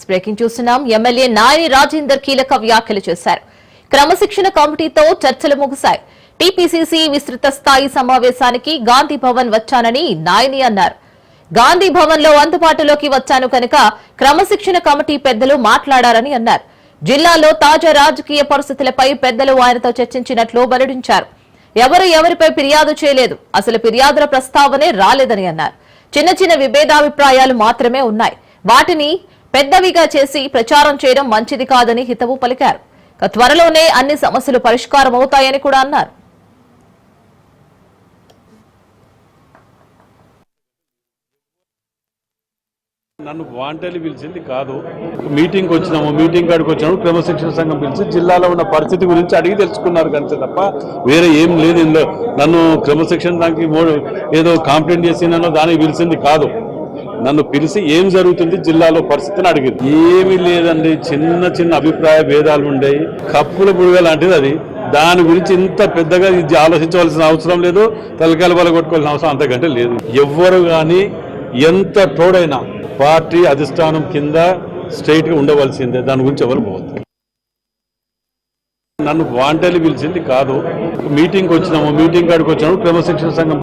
Breaking చూస్తున్నాం. MLA Nayani Rajender కీలక వ్యాఖ్యలు చేశారు. క్రమశిక్షణ కమిటీతో చర్చలు ముగిశాయి. టీపీసీసీ విస్తృత స్థాయి సమావేశానికి గాంధీ భవన్ వచ్చానని నాయని అన్నారు. గాంధీ భవన్ లో అందుబాటులోకి వచ్చాను కనుక క్రమశిక్షణ కమిటీ పెద్దలు మాట్లాడారని అన్నారు. జిల్లాలో తాజా రాజకీయ పరిస్థితులపై పెద్దలు ఆయనతో చర్చించినట్లు వెల్లడించారు. ఎవరిపై ఫిర్యాదు చేయలేదు, అసలు ఫిర్యాదుల ప్రస్తావనే రాలేదని అన్నారు. చిన్న చిన్న విభేదాభిప్రాయాలు మాత్రమే ఉన్నాయి, వాటిని పెద్దవిగా చేసి ప్రచారం చేయడం మంచిది కాదని హితవు పలికారు. త్వరలోనే అన్ని సమస్యలు పరిష్కారం అవుతాయని కూడా అన్నారు. నన్ను వాంటేలు పిలిచింది కాదు, మీటింగ్ వచ్చినాము, మీటింగ్ కాడికి వచ్చినాము, క్రమశిక్షణ సంఘం పిలిచి జిల్లాలో ఉన్న పరిస్థితి గురించి అడిగి తెలుసుకున్నారు కంటే తప్ప వేరే ఏం లేదు ఇందులో. నన్ను క్రమశిక్షణ దానికి ఏదో కాంప్లైంట్ చేసినానో దానికి పిలిచింది కాదు. నన్ను పిలిచి ఏం జరుగుతుంది జిల్లాలో పరిస్థితిని అడిగింది. ఏమీ లేదండి, చిన్న చిన్న అభిప్రాయ భేదాలు ఉండేవి, కప్పుల బుడుగ లాంటిది అది. దాని గురించి ఇంత పెద్దగా ఆలోచించవలసిన అవసరం లేదు, తలకాయల బల కొట్టుకోవాల్సిన అవసరం అంతకంటే లేదు. ఎవ్వరు కానీ ఎంత తోడైనా పార్టీ అధిష్టానం కింద స్ట్రైట్ గా ఉండవలసిందే, దాని గురించి ఎవరు పోవద్దు. నన్ను వాంటేలు పిలిచింది కాదు, మీటింగ్ వచ్చినాము, మీటింగ్ కాడికి వచ్చినాము, క్రమశిక్షణ సంఘం